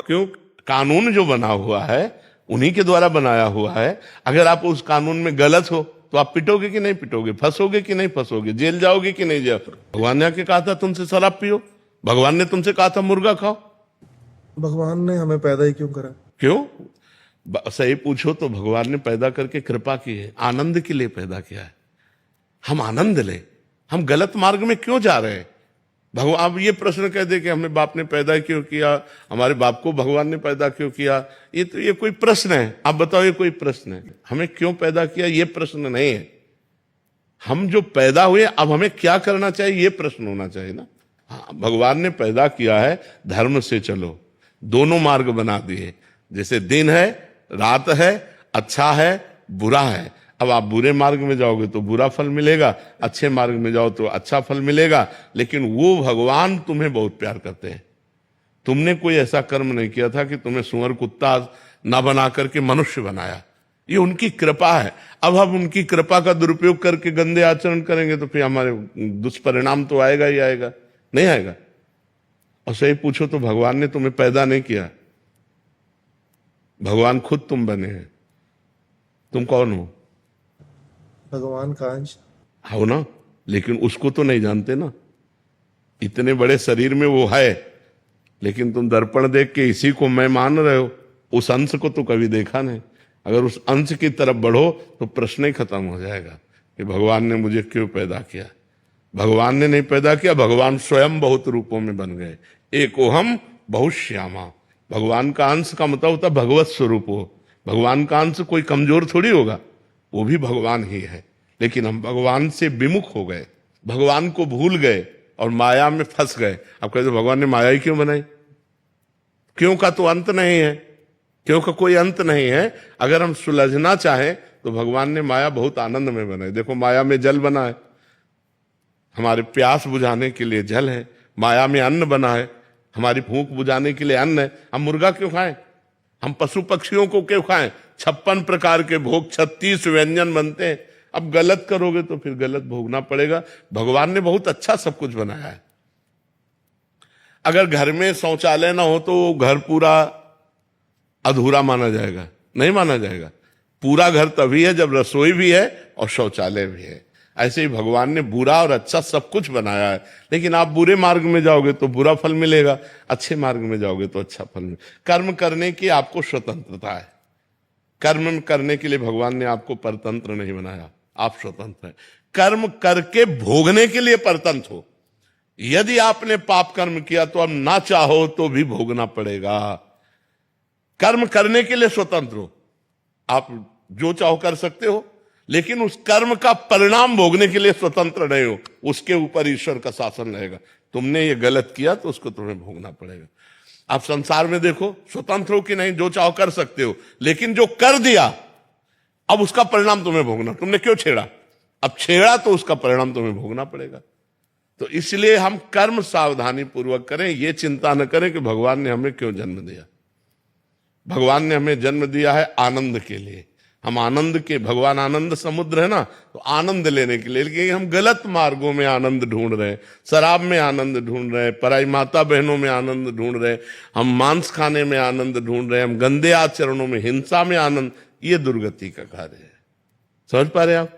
क्यों? कानून जो बना हुआ है उन्हीं के द्वारा बनाया हुआ है। अगर आप उस कानून में गलत हो तो आप पिटोगे कि नहीं पिटोगे, फंसोगे कि नहीं फंसोगे, जेल जाओगे कि नहीं जाओगे। भगवान ने आके कहा था तुमसे शराब पियो, भगवान ने तुमसे कहा था मुर्गा खाओ। भगवान ने हमें पैदा ही क्यों करा? क्यों? सही पूछो तो भगवान ने पैदा करके कृपा की है, आनंद के लिए पैदा किया है। हम आनंद ले, हम गलत मार्ग में क्यों जा रहे हैं? भगवान अब ये प्रश्न कह दे कि हमें बाप ने पैदा क्यों किया, हमारे बाप को भगवान ने पैदा क्यों किया, ये कोई प्रश्न है? आप बताओ, ये कोई प्रश्न है? हमें क्यों पैदा किया ये प्रश्न नहीं है। हम जो पैदा हुए अब हमें क्या करना चाहिए ये प्रश्न होना चाहिए ना। हाँ, भगवान ने पैदा किया है, धर्म से चलो, दोनों मार्ग बना दिए। जैसे दिन है रात है, अच्छा है बुरा है। अब आप बुरे मार्ग में जाओगे तो बुरा फल मिलेगा, अच्छे मार्ग में जाओ तो अच्छा फल मिलेगा। लेकिन वो भगवान तुम्हें बहुत प्यार करते हैं। तुमने कोई ऐसा कर्म नहीं किया था कि तुम्हें सुअर कुत्ता ना बना करके मनुष्य बनाया, ये उनकी कृपा है। अब हम उनकी कृपा का दुरुपयोग करके गंदे आचरण करेंगे तो फिर हमारे दुष्परिणाम तो आएगा ही आएगा, नहीं आएगा? और सही पूछो तो भगवान ने तुम्हें पैदा नहीं किया, भगवान खुद तुम बने हैं। तुम कौन हो? भगवान का अंश हो ना, लेकिन उसको तो नहीं जानते ना। इतने बड़े शरीर में वो है, लेकिन तुम दर्पण देख के इसी को मैं मान रहे हो, उस अंश को तो कभी देखा नहीं। अगर उस अंश की तरफ बढ़ो तो प्रश्न ही खत्म हो जाएगा कि भगवान ने मुझे क्यों पैदा किया। भगवान ने नहीं पैदा किया, भगवान स्वयं बहुत रूपों में बन गए। एकोहम बहुत श्यामा, भगवान का अंश का मतलब होता भगवत स्वरूप हो। भगवान का अंश कोई कमजोर थोड़ी होगा, वो भी भगवान ही है। लेकिन हम भगवान से विमुख हो गए, भगवान को भूल गए और माया में फंस गए। अब कहते भगवान ने माया ही क्यों बनाई? क्यों का तो अंत नहीं है, क्यों का कोई अंत नहीं है। अगर हम सुलझना चाहें तो भगवान ने माया बहुत आनंद में बनाई। देखो माया में जल बना है, हमारे प्यास बुझाने के लिए जल है। माया में अन्न बना है, हमारी भूख बुझाने के लिए अन्न है। हम मुर्गा क्यों खाएं? हम पशु पक्षियों को क्यों खाएं? 56 प्रकार के भोग, 36 व्यंजन बनते हैं। अब गलत करोगे तो फिर गलत भोगना पड़ेगा। भगवान ने बहुत अच्छा सब कुछ बनाया है। अगर घर में शौचालय ना हो तो घर पूरा अधूरा माना जाएगा? नहीं माना जाएगा। पूरा घर तभी है जब रसोई भी है और शौचालय भी है। ऐसे ही भगवान ने बुरा और अच्छा सब कुछ बनाया है। लेकिन आप बुरे मार्ग में जाओगे तो बुरा फल मिलेगा, अच्छे मार्ग में जाओगे तो अच्छा फल मिलेगा। कर्म करने की आपको स्वतंत्रता है। कर्म करने के लिए भगवान ने आपको परतंत्र नहीं बनाया, आप स्वतंत्र हैं। कर्म करके भोगने के लिए परतंत्र हो। यदि आपने पाप कर्म किया तो अब ना चाहो तो भी भोगना पड़ेगा। कर्म करने के लिए स्वतंत्र हो, आप जो चाहो कर सकते हो, लेकिन उस कर्म का परिणाम भोगने के लिए स्वतंत्र नहीं हो। उसके ऊपर ईश्वर का शासन रहेगा। तुमने ये गलत किया तो उसको तुम्हें भोगना पड़ेगा। आप संसार में देखो, स्वतंत्र हो कि नहीं, जो चाहो कर सकते हो, लेकिन जो कर दिया अब उसका परिणाम तुम्हें भोगना। तुमने क्यों छेड़ा? अब छेड़ा तो उसका परिणाम तुम्हें भोगना पड़ेगा। तो इसलिए हम कर्म सावधानी पूर्वक करें, ये चिंता न करें कि भगवान ने हमें क्यों जन्म दिया। भगवान ने हमें जन्म दिया है आनंद के लिए। हम आनंद के, भगवान आनंद समुद्र है ना, तो आनंद लेने के लिए। लेकिन हम गलत मार्गों में आनंद ढूंढ रहे हैं, शराब में आनंद ढूंढ रहे हैं, पराई माता बहनों में आनंद ढूंढ रहे हैं, हम मांस खाने में आनंद ढूंढ रहे हैं, हम गंदे आचरणों में, हिंसा में आनंद। ये दुर्गति का कार्य है। समझ पा रहे आप?